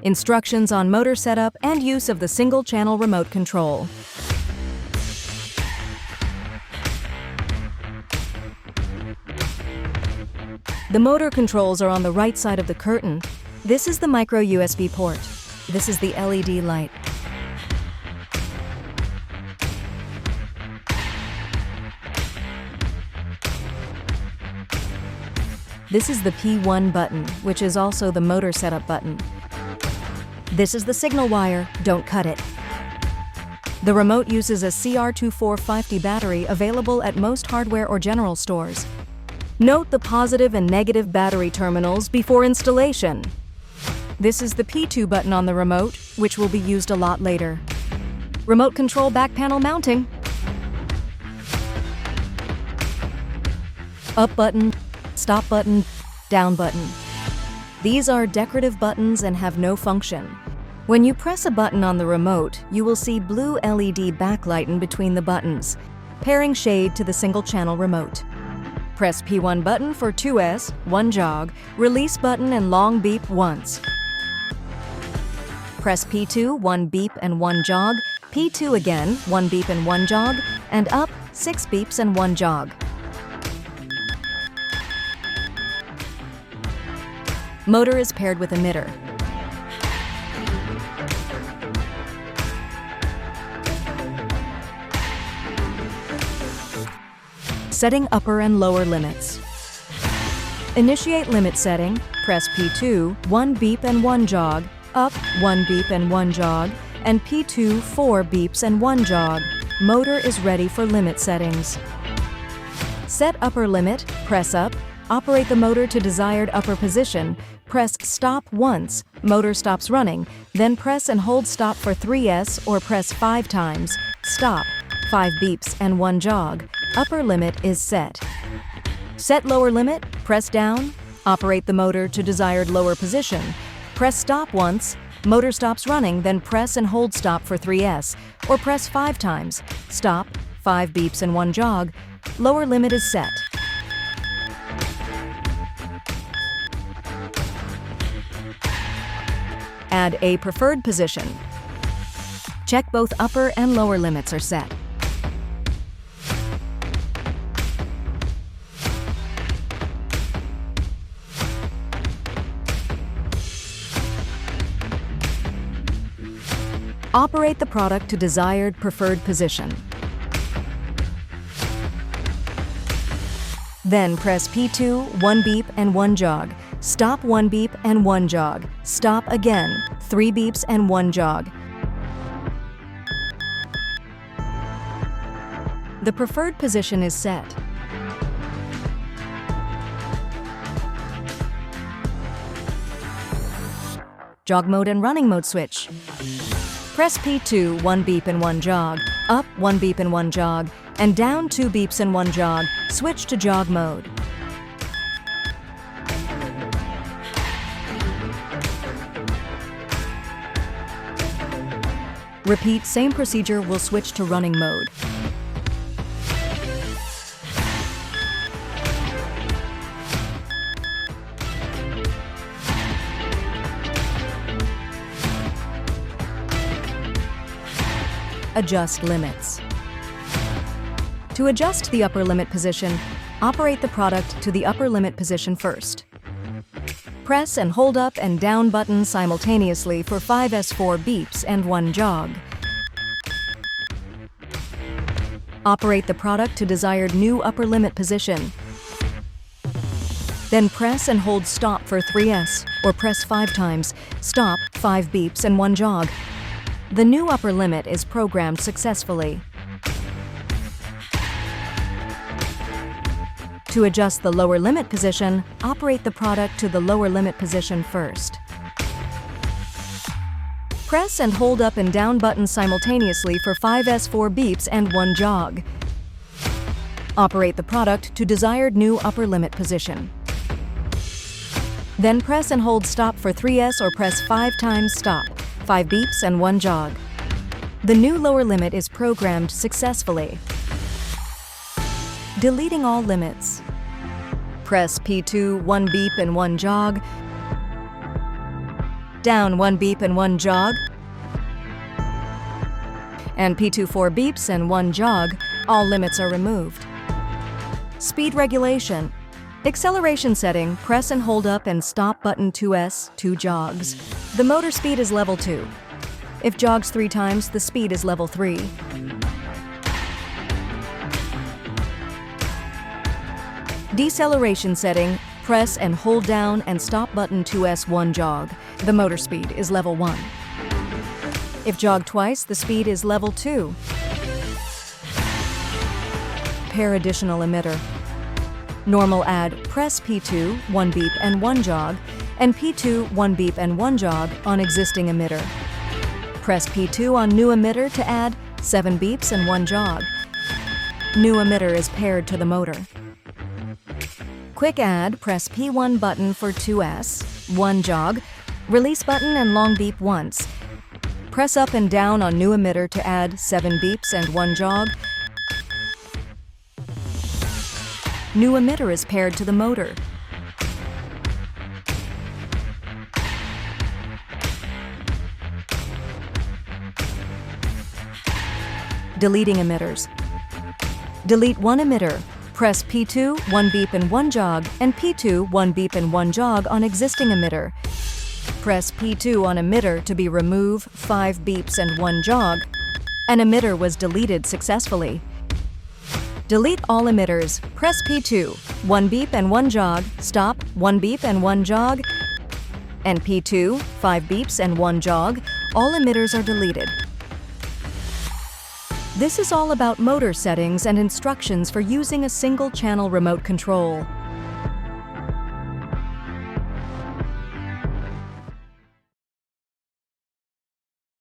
Instructions on motor setup and use of the single-channel remote control. The motor controls are on the right side of the curtain. This is the micro USB port. This is the LED light. This is the P1 button, which is also the motor setup button. This is the signal wire, don't cut it. The remote uses a CR2450 battery available at most hardware or general stores. Note the positive and negative battery terminals before installation. This is the P2 button on the remote, which will be used a lot later. Remote control back panel mounting. Up button, stop button, down button. These are decorative buttons and have no function. When you press a button on the remote, you will see blue LED backlight in between the buttons, pairing shade to the single-channel remote. Press P1 button for 2S, 1 jog, release button and long beep once. Press P2, 1 beep and 1 jog, P2 again, 1 beep and 1 jog, and up, 6 beeps and 1 jog. Motor is paired with emitter. Setting upper and lower limits. Initiate limit setting, press P2, 1 beep and 1 jog, up, 1 beep and 1 jog, and P2, 4 beeps and 1 jog. Motor is ready for limit settings. Set upper limit, press up, operate the motor to desired upper position, press stop once, motor stops running, then press and hold stop for 3S or press 5 times, stop, 5 beeps and 1 jog. Upper limit is set. Set lower limit, press down, operate the motor to desired lower position, press stop once, motor stops running, then press and hold stop for 3S, or press 5 times, stop, 5 beeps and 1 jog. Lower limit is set. Add a preferred position. Check both upper and lower limits are set. Operate the product to desired preferred position. Then press P2, 1 beep and 1 jog. Stop 1 beep and 1 jog. Stop again, 3 beeps and 1 jog. The preferred position is set. Jog mode and running mode switch. Press P2, 1 beep and 1 jog, up 1 beep and 1 jog, and down 2 beeps and 1 jog. Switch to jog mode. Repeat same procedure will switch to running mode. Adjust limits. To adjust the upper limit position, operate the product to the upper limit position first. Press and hold up and down buttons simultaneously for 5S4 beeps and 1 jog. Operate the product to desired new upper limit position. Then press and hold stop for 3S or press 5 times, stop 5 beeps and 1 jog. The new upper limit is programmed successfully. To adjust the lower limit position, operate the product to the lower limit position first. Press and hold up and down buttons simultaneously for 5S4 beeps and 1 jog. Operate the product to desired new upper limit position. Then press and hold stop for 3S or press 5 times stop, 5 beeps and 1 jog. The new lower limit is programmed successfully. Deleting all limits. Press P2, 1 beep and 1 jog. down 1 beep and 1 jog, and P2 4 beeps and 1 jog, all limits are removed. Speed regulation. Acceleration setting, press and hold up and stop button 2S, 2 jogs. The motor speed is level 2. If jogs 3 times, the speed is level 3. Deceleration setting, press and hold down and stop button 2S, 1 jog. The motor speed is level 1. If jog twice, the speed is level 2. Pair additional emitter. Normal add, press P2, 1 beep and 1 jog, and P2, 1 beep and 1 jog on existing emitter. Press P2 on new emitter to add 7 beeps and 1 jog. New emitter is paired to the motor. Quick add, press P1 button for 2S, 1 jog, release button and long beep once. Press up and down on new emitter to add 7 beeps and 1 jog. New emitter is paired to the motor. Deleting emitters. Delete 1 emitter. Press P2, 1 beep and 1 jog, and P2, 1 beep and 1 jog on existing emitter. Press P2 on emitter to be remove 5 beeps and 1 jog. An emitter was deleted successfully. Delete all emitters. Press P2, 1 beep and 1 jog, stop, 1 beep and 1 jog, and P2, 5 beeps and 1 jog. All emitters are deleted. This is all about motor settings and instructions for using a single channel remote control.